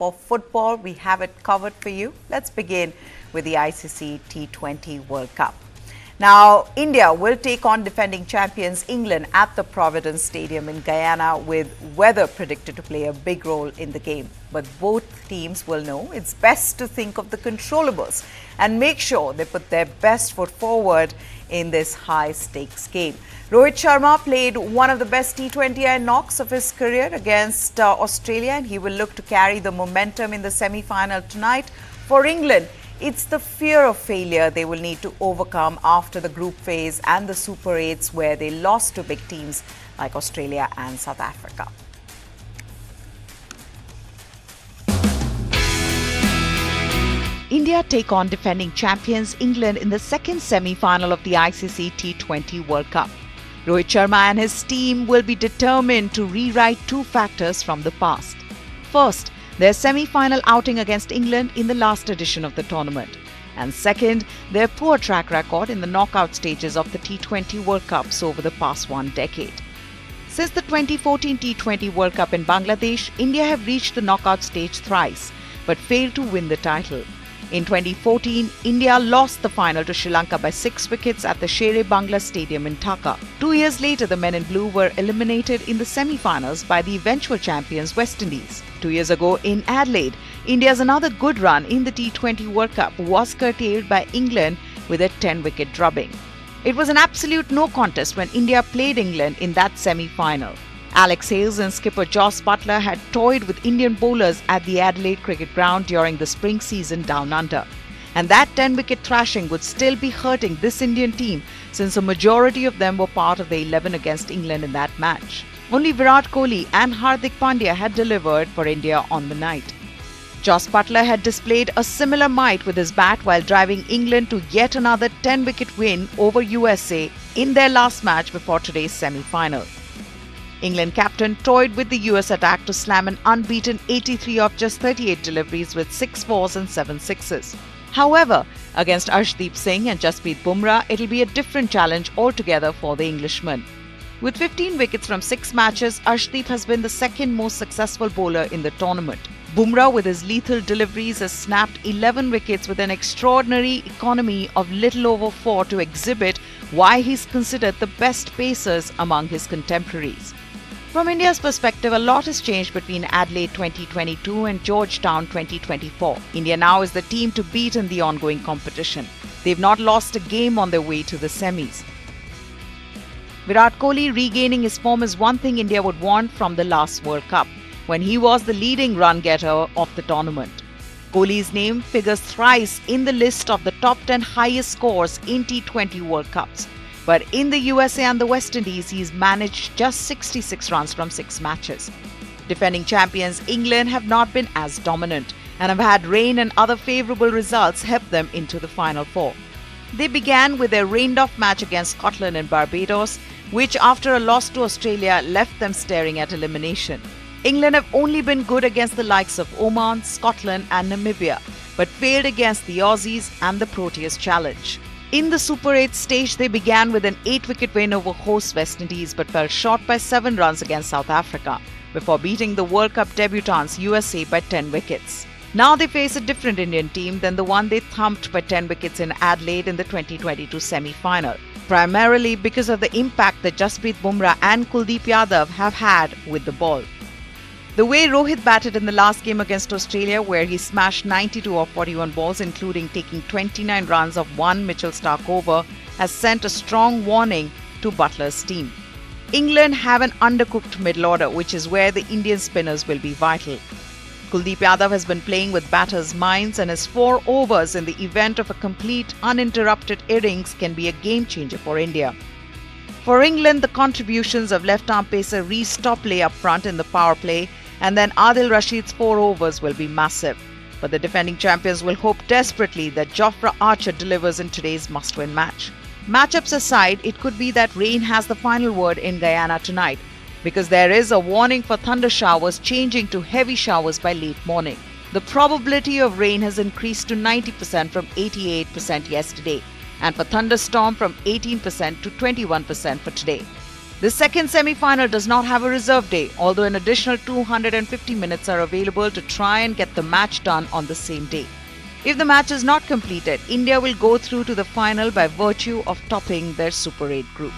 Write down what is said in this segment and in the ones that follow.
For football, we have it covered for you. Let's begin with the ICC T20 World Cup. Now, India will take on defending champions England at the Providence Stadium in Guyana, with weather predicted to play a big role in the game. But both teams will know it's best to think of the controllables and make sure they put their best foot forward in this high-stakes game. Rohit Sharma played one of the best T20I knocks of his career against Australia, and he will look to carry the momentum in the semi-final tonight. For England, it's the fear of failure they will need to overcome after the group phase and the Super 8s, where they lost to big teams like Australia and South Africa. India take on defending champions England in the second semi-final of the ICC T20 World Cup. Rohit Sharma and his team will be determined to rewrite two factors from the past. First, their semi-final outing against England in the last edition of the tournament. And second, their poor track record in the knockout stages of the T20 World Cups over the past 1 decade. Since the 2014 T20 World Cup in Bangladesh, India have reached the knockout stage thrice, but failed to win the title. In 2014, India lost the final to Sri Lanka by 6 wickets at the Sher-e-Bangla Stadium in Dhaka. 2 years later, the Men in Blue were eliminated in the semi-finals by the eventual champions West Indies. 2 years ago in Adelaide, India's another good run in the T20 World Cup was curtailed by England with a 10-wicket drubbing. It was an absolute no contest when India played England in that semi-final. Alex Hales and skipper Jos Buttler had toyed with Indian bowlers at the Adelaide cricket ground during the spring season down under. And that 10-wicket thrashing would still be hurting this Indian team, since a majority of them were part of the 11 against England in that match. Only Virat Kohli and Hardik Pandya had delivered for India on the night. Jos Buttler had displayed a similar might with his bat while driving England to yet another 10-wicket win over USA in their last match before today's semi-final. England captain toyed with the US attack to slam an unbeaten 83 of just 38 deliveries with 6 fours and 7 sixes. However, against Arshdeep Singh and Jasprit Bumrah, it'll be a different challenge altogether for the Englishman. With 15 wickets from 6 matches, Arshdeep has been the second most successful bowler in the tournament. Bumrah, with his lethal deliveries, has snapped 11 wickets with an extraordinary economy of little over 4 to exhibit why he's considered the best pacers among his contemporaries. From India's perspective, a lot has changed between Adelaide 2022 and Georgetown 2024. India now is the team to beat in the ongoing competition. They've not lost a game on their way to the semis. Virat Kohli regaining his form is one thing India would want from the last World Cup, when he was the leading run-getter of the tournament. Kohli's name figures thrice in the list of the top 10 highest scores in T20 World Cups. But in the USA and the West Indies, he's managed just 66 runs from 6 matches. Defending champions England have not been as dominant and have had rain and other favourable results help them into the Final Four. They began with their rained-off match against Scotland in Barbados, which after a loss to Australia left them staring at elimination. England have only been good against the likes of Oman, Scotland and Namibia, but failed against the Aussies and the Proteas Challenge. In the Super 8 stage, they began with an 8-wicket win over host West Indies but fell short by 7 runs against South Africa, before beating the World Cup debutants USA by 10 wickets. Now they face a different Indian team than the one they thumped by 10 wickets in Adelaide in the 2022 semi-final, primarily because of the impact that Jasprit Bumrah and Kuldeep Yadav have had with the ball. The way Rohit batted in the last game against Australia, where he smashed 92 of 41 balls, including taking 29 runs of one Mitchell Starc over, has sent a strong warning to Buttler's team. England have an undercooked middle order, which is where the Indian spinners will be vital. Kuldeep Yadav has been playing with batters' minds, and his 4 overs in the event of a complete uninterrupted innings can be a game-changer for India. For England, the contributions of left-arm pacer Reece Topley up front in the power play and then Adil Rashid's 4 overs will be massive. But the defending champions will hope desperately that Jofra Archer delivers in today's must-win match. Matchups aside, it could be that rain has the final word in Guyana tonight, because there is a warning for thunder showers changing to heavy showers by late morning. The probability of rain has increased to 90% from 88% yesterday, and for thunderstorm from 18% to 21% for today. The second semi-final does not have a reserve day, although an additional 250 minutes are available to try and get the match done on the same day. If the match is not completed, India will go through to the final by virtue of topping their Super 8 group.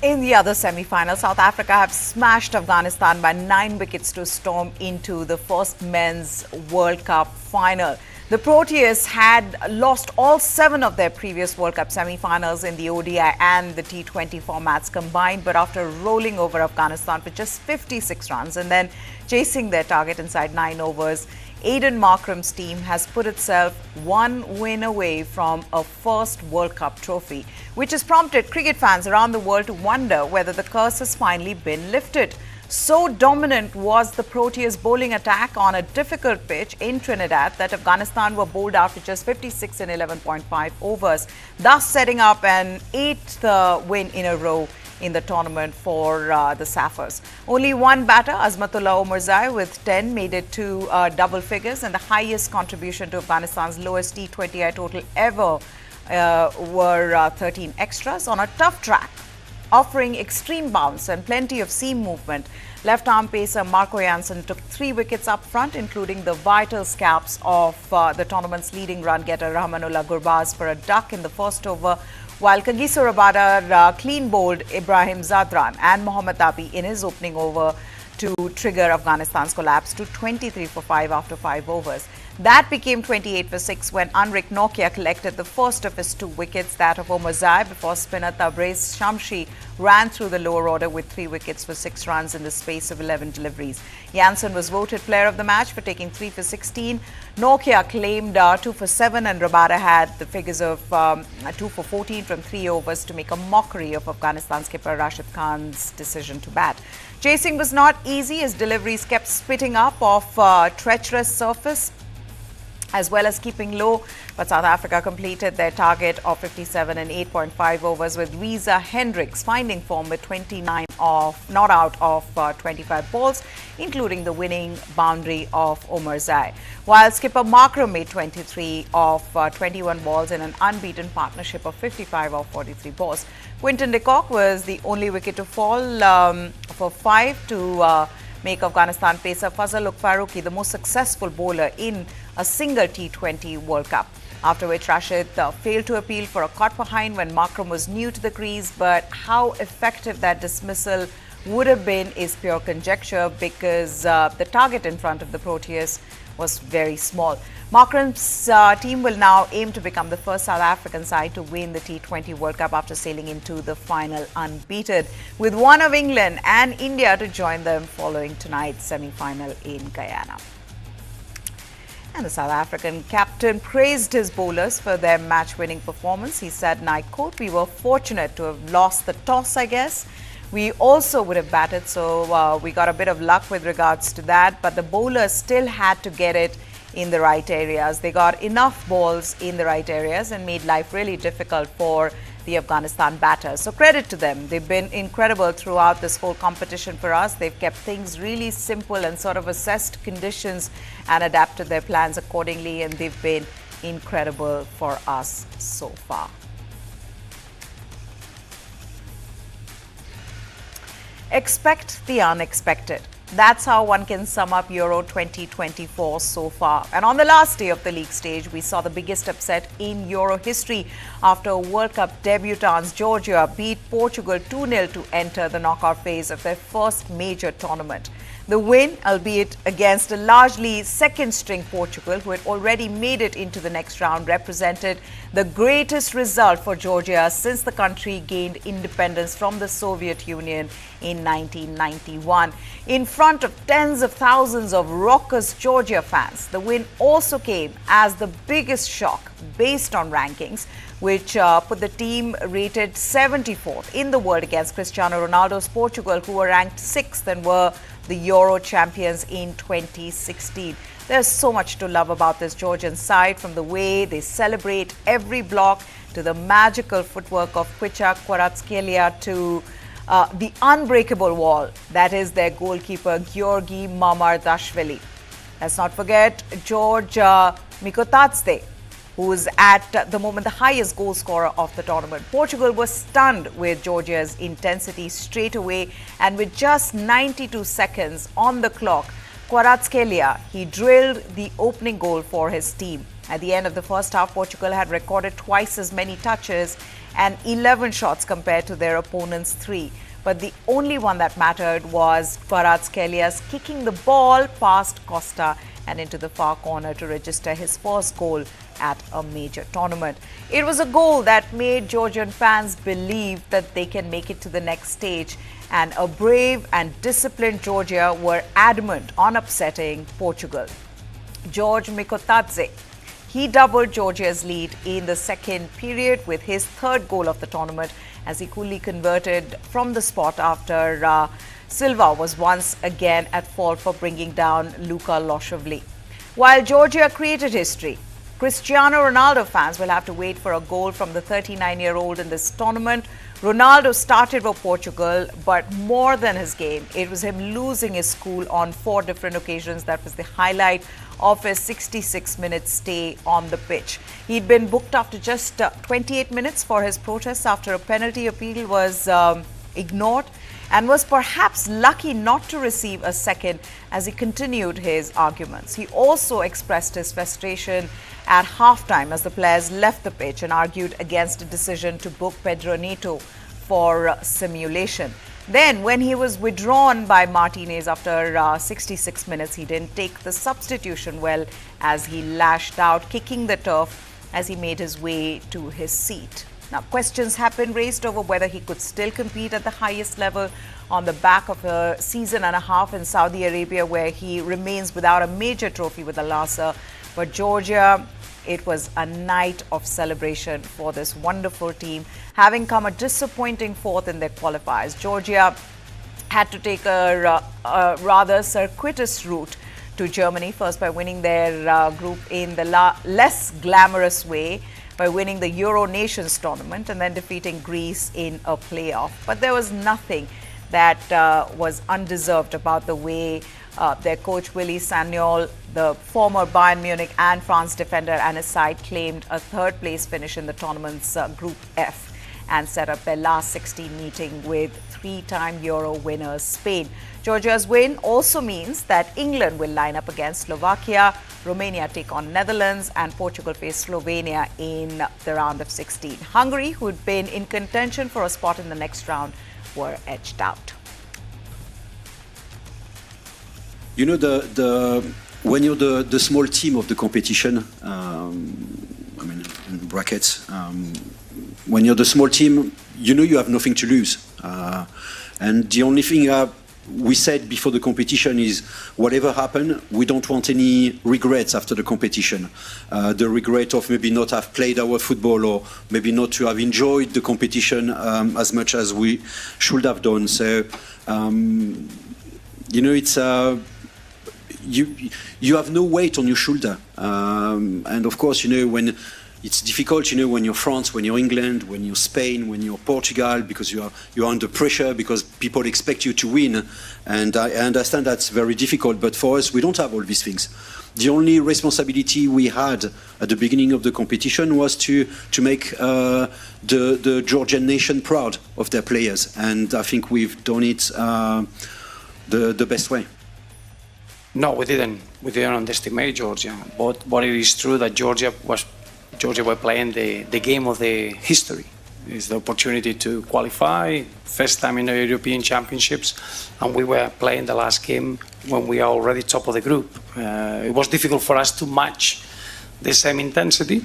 In the other semi-final, South Africa have smashed Afghanistan by 9 wickets to storm into the first Men's World Cup final. The Proteas had lost all 7 of their previous World Cup semi-finals in the ODI and the T20 formats combined, but after rolling over Afghanistan for just 56 runs and then chasing their target inside 9 overs, Aiden Markram's team has put itself 1 win away from a first World Cup trophy, which has prompted cricket fans around the world to wonder whether the curse has finally been lifted. So dominant was the Proteas' bowling attack on a difficult pitch in Trinidad that Afghanistan were bowled out with just 56 in 11.5 overs, thus setting up an 8th win in a row in the tournament for the Saffers. Only one batter, Azmatullah Omarzai, with 10, made it to double figures, and the highest contribution to Afghanistan's lowest T20I total ever were 13 extras on a tough track, offering extreme bounce and plenty of seam movement. Left-arm pacer Marco Jansen took 3 wickets up front, including the vital scalps of the tournament's leading run-getter Rahmanullah Gurbaz for a duck in the first over, while Kagiso Rabada clean bowled Ibrahim Zadran and Mohammad Abi in his opening over to trigger Afghanistan's collapse to 23 for 5 after 5 overs. That became 28 for 6 when Anrik Nokia collected the first of his 2 wickets, that of Omarzai, before spinner Tabriz Shamshi ran through the lower order with 3 wickets for 6 runs in the space of 11 deliveries. Jansen was voted player of the match for taking 3 for 16. Nokia claimed 2 for 7, and Rabada had the figures of 2 for 14 from 3 overs to make a mockery of Afghanistan skipper Rashid Khan's decision to bat. Chasing was not easy as deliveries kept spitting up off treacherous surface, as well as keeping low, but South Africa completed their target of 57 in 8.5 overs, with Reza Hendricks finding form with 29 not out of 25 balls, including the winning boundary of Omarzai, while skipper Markram made 23 of 21 balls in an unbeaten partnership of 55 of 43 balls. Quinton de Kock was the only wicket to fall for 5 to make Afghanistan pacer Fazal Faruqi the most successful bowler in a single T20 World Cup. After which Rashid failed to appeal for a caught behind when Markram was new to the crease, but how effective that dismissal would have been is pure conjecture because the target in front of the Proteas was very small. Markram's team will now aim to become the first South African side to win the T20 World Cup after sailing into the final unbeaten, with one of England and India to join them following tonight's semi-final in Guyana. And the South African captain praised his bowlers for their match-winning performance. He said, and I quote, "We were fortunate to have lost the toss, I guess. We also would have batted, so we got a bit of luck with regards to that. But the bowlers still had to get it in the right areas. They got enough balls in the right areas and made life really difficult for the Afghanistan batters. So credit to them. They've been incredible throughout this whole competition for us. They've kept things really simple and sort of assessed conditions and adapted their plans accordingly. And they've been incredible for us so far." Expect the unexpected. That's how one can sum up Euro 2024 so far. And on the last day of the league stage, we saw the biggest upset in Euro history after World Cup debutants Georgia beat Portugal 2-0 to enter the knockout phase of their first major tournament. The win, albeit against a largely second-string Portugal, who had already made it into the next round, represented the greatest result for Georgia since the country gained independence from the Soviet Union in 1991. In front of tens of thousands of raucous Georgia fans, the win also came as the biggest shock based on rankings, which put the team rated 74th in the world against Cristiano Ronaldo's Portugal, who were ranked 6th and were the Euro champions in 2016. There's so much to love about this Georgian side, from the way they celebrate every block to the magical footwork of Kvicha Kvaratskhelia to the unbreakable wall that is their goalkeeper Georgi Mamardashvili. Let's not forget George Mikotadze, who is at the moment the highest goal scorer of the tournament. Portugal was stunned with Georgia's intensity straight away, and with just 92 seconds on the clock, Kvaratskhelia, he drilled the opening goal for his team. At the end of the first half, Portugal had recorded twice as many touches and 11 shots compared to their opponents' 3. But the only one that mattered was Kvaratskhelia kicking the ball past Costa and into the far corner to register his first goal at a major tournament. It was a goal that made Georgian fans believe that they can make it to the next stage, and a brave and disciplined Georgia were adamant on upsetting Portugal. George Mikotadze, he doubled Georgia's lead in the second period with his third goal of the tournament, as he coolly converted from the spot after Silva was once again at fault for bringing down Luka Loshevli. While Georgia created history, Cristiano Ronaldo fans will have to wait for a goal from the 39-year-old in this tournament. Ronaldo started for Portugal, but more than his game, it was him losing his cool on 4 different occasions that was the highlight of his 66-minute stay on the pitch. He'd been booked after just 28 minutes for his protests after a penalty appeal was ignored, and was perhaps lucky not to receive a second as he continued his arguments. He also expressed his frustration at halftime as the players left the pitch and argued against a decision to book Pedro Neto for simulation. Then, when he was withdrawn by Martinez after 66 minutes, he didn't take the substitution well as he lashed out, kicking the turf as he made his way to his seat. Now, questions have been raised over whether he could still compete at the highest level on the back of a season and a half in Saudi Arabia, where he remains without a major trophy with Al Nassr. But Georgia, it was a night of celebration for this wonderful team, having come a disappointing fourth in their qualifiers. Georgia had to take a rather circuitous route to Germany, first by winning their group in the less glamorous way, by winning the Euro Nations tournament and then defeating Greece in a playoff. But there was nothing that was undeserved about the way their coach Willy Sagnol, the former Bayern Munich and France defender, and his side claimed a third place finish in the tournament's Group F and set up their last 16 meeting with 3-time Euro winners Spain. Georgia's win also means that England will line up against Slovakia, Romania take on Netherlands, and Portugal face Slovenia in the round of 16. Hungary, who had been in contention for a spot in the next round, were edged out. You know, when you're the small team of the competition, I mean, in brackets, when you're the small team, you know you have nothing to lose. And the only thing we said before the competition is, whatever happened, we don't want any regrets after the competition. The regret of maybe not have played our football, or maybe not to have enjoyed the competition as much as we should have done. So, you know, it's you have no weight on your shoulder. And of course, you know, when it's difficult, you know, when you're France, when you're England, when you're Spain, when you're Portugal, because you're under pressure, because people expect you to win. And I understand that's very difficult, but for us, we don't have all these things. The only responsibility we had at the beginning of the competition was to make the Georgian nation proud of their players. And I think we've done it the best way. No, we didn't underestimate Georgia. But it is true that Georgia were playing the game of the history. It's the opportunity to qualify, first time in the European Championships, and we were playing the last game when we are already top of the group. It was difficult for us to match the same intensity,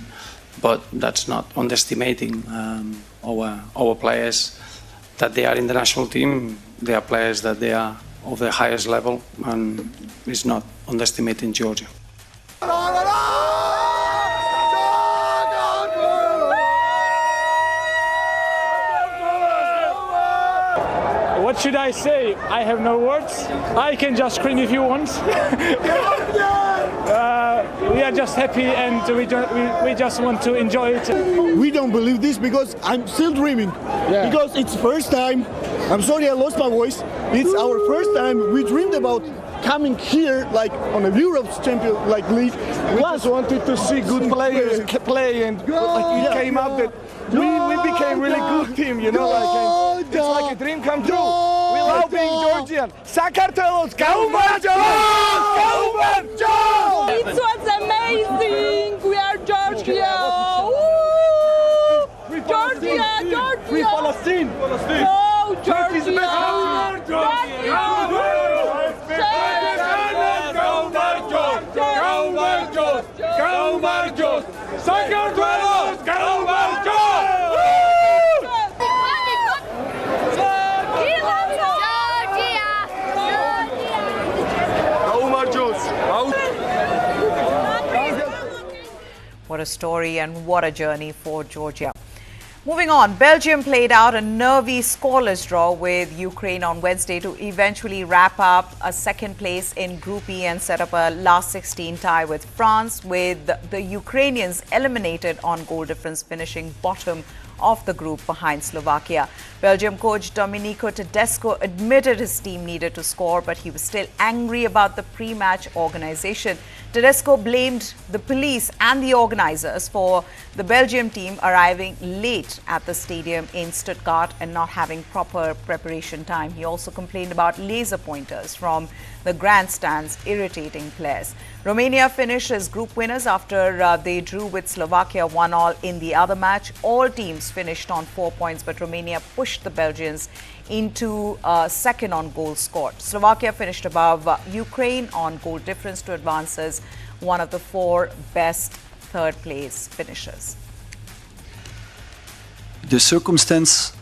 but that's not underestimating our players. That they are in the national team, they are players that they are of the highest level, and it's not underestimating Georgia. What should I say? I have no words. I can just scream if you want. We are just happy, and we just want to enjoy it. We don't believe this because I'm still dreaming. Yeah. Because it's first time. I'm sorry I lost my voice. It's our first time. We dreamed about coming here like on a Europe's Champions League. We just wanted to see good players play, and it came up that we became really good team, you know, and it's like a dream come true. We love being Georgian. Sakartvelos, It was amazing. We are Georgia. Woo! Georgia. Free Palestine. Oh, Georgia. What a story and what a journey for Georgia. Moving on, Belgium played out a nervy scoreless draw with Ukraine on Wednesday to eventually wrap up a second place in Group E and set up a last 16 tie with France, with the Ukrainians eliminated on goal difference, finishing bottom of the group behind Slovakia. Belgium coach Domenico Tedesco admitted his team needed to score, but he was still angry about the pre-match organization. Tedesco blamed the police and the organizers for the Belgium team arriving late at the stadium in Stuttgart and not having proper preparation time. He also complained about laser pointers from the grandstands irritating players. Romania finished as group winners after they drew with Slovakia 1-1 in the other match. All teams finished on 4 points, but Romania pushed the Belgians into second on goals scored. Slovakia finished above Ukraine on goal difference to advance as one of the 4 best third place finishers. The circumstance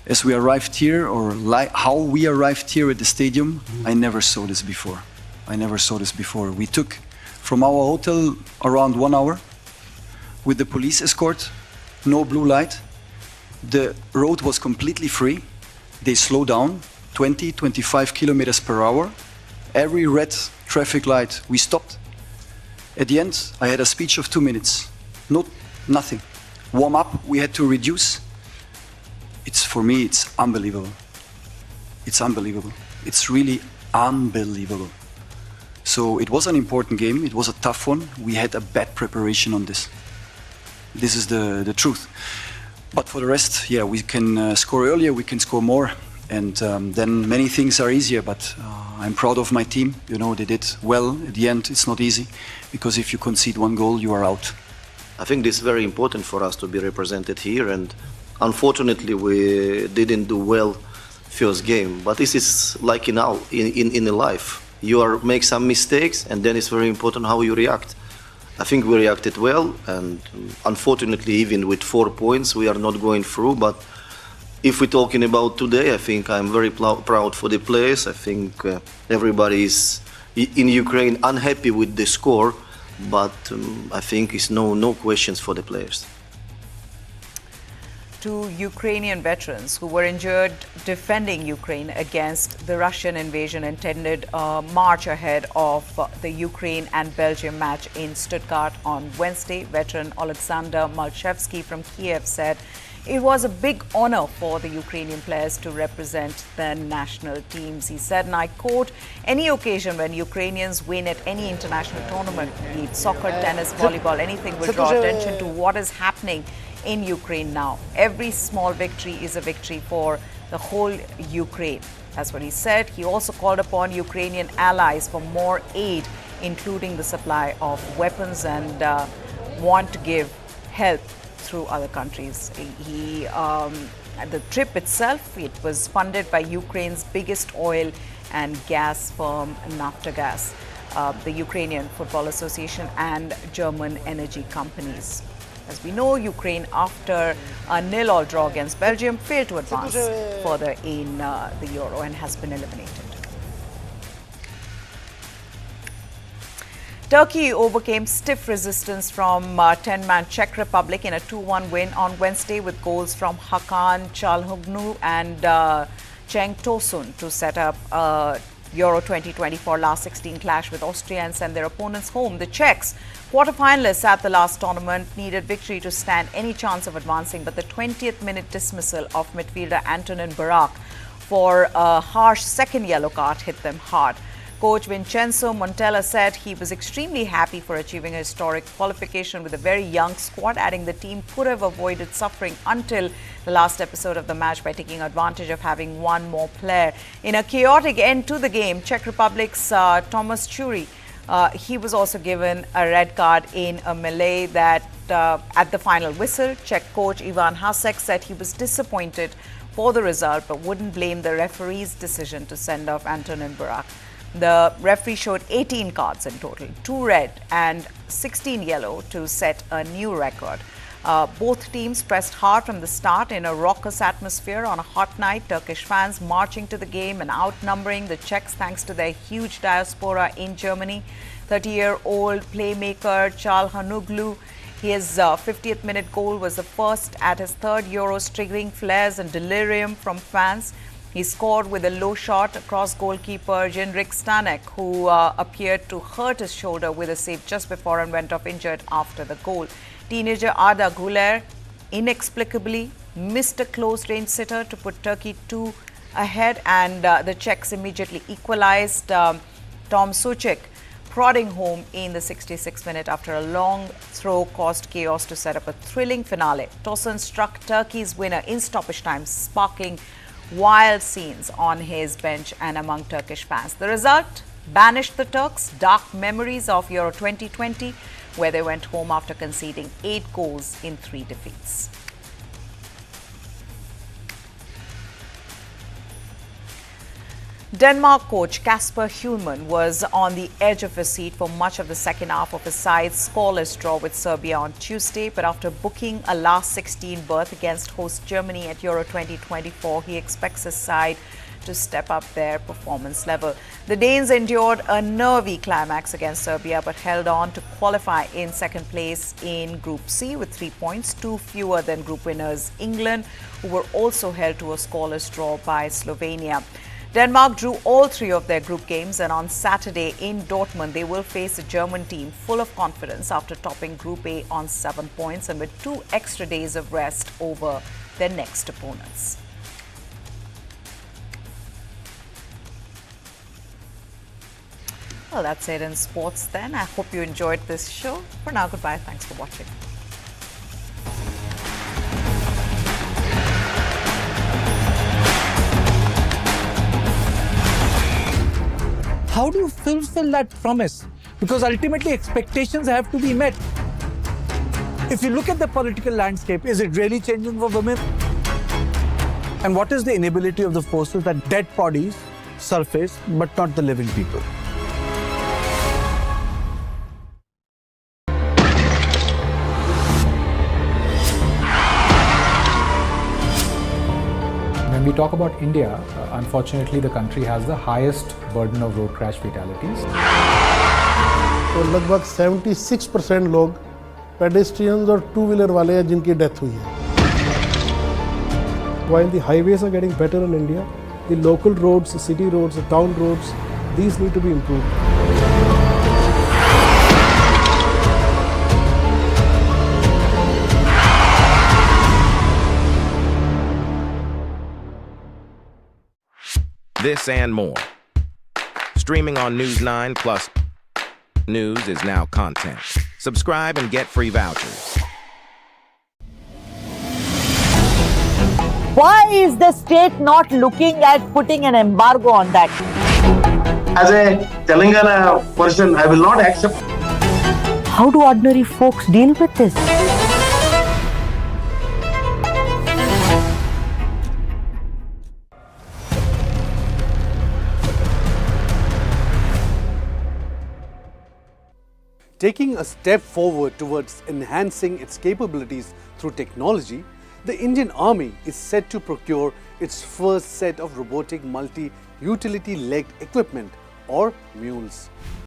as we arrived here, or how we arrived here at the stadium, I never saw this before. We took from our hotel around 1 hour with the police escort, no blue light. The road was completely free. They slowed down 20-25 kilometers per hour. Every red traffic light we stopped. At the end, I had a speech of 2 minutes. Nothing. Warm up, we had to reduce. For me, it's unbelievable. It's really unbelievable. So it was an important game. It was a tough one. We had a bad preparation on this. This is the truth. But for the rest, yeah, we can score earlier, we can score more, and then many things are easier. But I'm proud of my team. You know, they did well. At the end, it's not easy, because if you concede 1 goal, you are out. I think this is very important for us to be represented here, and unfortunately, we didn't do well first game. But this is like in life. You make some mistakes, and then it's very important how you react. I think we reacted well, and unfortunately, even with 4 points, we are not going through. But if we're talking about today, I think I'm very proud for the players. I think everybody is in Ukraine unhappy with the score, but I think it's no questions for the players. 2 Ukrainian veterans who were injured defending Ukraine against the Russian invasion intended a march ahead of the Ukraine and Belgium match in Stuttgart on Wednesday. Veteran Alexander Malchevsky from Kiev said it was a big honor for the Ukrainian players to represent their national teams. He said, and I quote, "Any occasion when Ukrainians win at any international tournament, be it soccer, tennis, volleyball, anything, will draw attention to what is happening in Ukraine now. Every small victory is a victory for the whole Ukraine." That's what he said. He also called upon Ukrainian allies for more aid, including the supply of weapons, and want to give help through other countries. The trip itself, it was funded by Ukraine's biggest oil and gas firm, Naftogaz, the Ukrainian Football Association, and German energy companies. As we know, Ukraine, after a 0-0 draw against Belgium, failed to advance further in the Euro and has been eliminated. Turkey overcame stiff resistance from 10-man Czech Republic in a 2-1 win on Wednesday, with goals from Hakan Çalhanoğlu and Cenk Tosun to set up a Euro 2024 last 16 clash with Austria and send their opponents home. The Czechs, quarterfinalists at the last tournament, needed victory to stand any chance of advancing, but the 20th minute dismissal of midfielder Antonin Barak for a harsh second yellow card hit them hard. Coach Vincenzo Montella said he was extremely happy for achieving a historic qualification with a very young squad, adding the team could have avoided suffering until the last episode of the match by taking advantage of having one more player. In a chaotic end to the game, Czech Republic's Thomas Churi, he was also given a red card in a melee that at the final whistle. Czech coach Ivan Hasek said he was disappointed for the result but wouldn't blame the referee's decision to send off Antonin Burak. The referee showed 18 cards in total, 2 red and 16 yellow to set a new record. Both teams pressed hard from the start in a raucous atmosphere on a hot night. Turkish fans marching to the game and outnumbering the Czechs thanks to their huge diaspora in Germany. 30-year-old playmaker Çalhanoğlu, his 50th minute goal was the first at his third Euros, triggering flares and delirium from fans. He scored with a low shot across goalkeeper Jindřich Stanek, who appeared to hurt his shoulder with a save just before and went off injured after the goal. Teenager Arda Güler inexplicably missed a close-range sitter to put Turkey 2 ahead, and the Czechs immediately equalized. Tom Suchik prodding home in the 66th minute after a long throw caused chaos to set up a thrilling finale. Tosun struck Turkey's winner in stoppage time, sparking wild scenes on his bench and among Turkish fans. The result banished the Turks' dark memories of Euro 2020, where they went home after conceding 8 goals in 3 defeats. Denmark coach Kasper Hjulmand was on the edge of his seat for much of the second half of his side's scoreless draw with Serbia on Tuesday. But after booking a last 16 berth against host Germany at Euro 2024, he expects his side to step up their performance level. The Danes endured a nervy climax against Serbia but held on to qualify in second place in Group C with 3 points, 2 fewer than group winners England, who were also held to a scoreless draw by Slovenia. Denmark drew all 3 of their group games, and on Saturday in Dortmund they will face a German team full of confidence after topping Group A on 7 points and with 2 extra days of rest over their next opponents. Well, that's it in sports then. I hope you enjoyed this show. For now, goodbye. Thanks for watching. How do you fulfill that promise? Because ultimately expectations have to be met. If you look at the political landscape, is it really changing for women? And what is the inability of the forces that dead bodies surface but not the living people? When we talk about India, unfortunately the country has the highest burden of road crash fatalities. तो लगभग 76% लोग pedestrians और two-wheeler वाले हैं जिनकी death हुई है. While the highways are getting better in India, the local roads, the city roads, the town roads, these need to be improved. This and more. Streaming on News 9 Plus. News is now content. Subscribe and get free vouchers. Why is the state not looking at putting an embargo on that? As a Telangana person, I will not accept. How do ordinary folks deal with this? Taking a step forward towards enhancing its capabilities through technology, the Indian Army is set to procure its first set of robotic multi-utility legged equipment, or mules.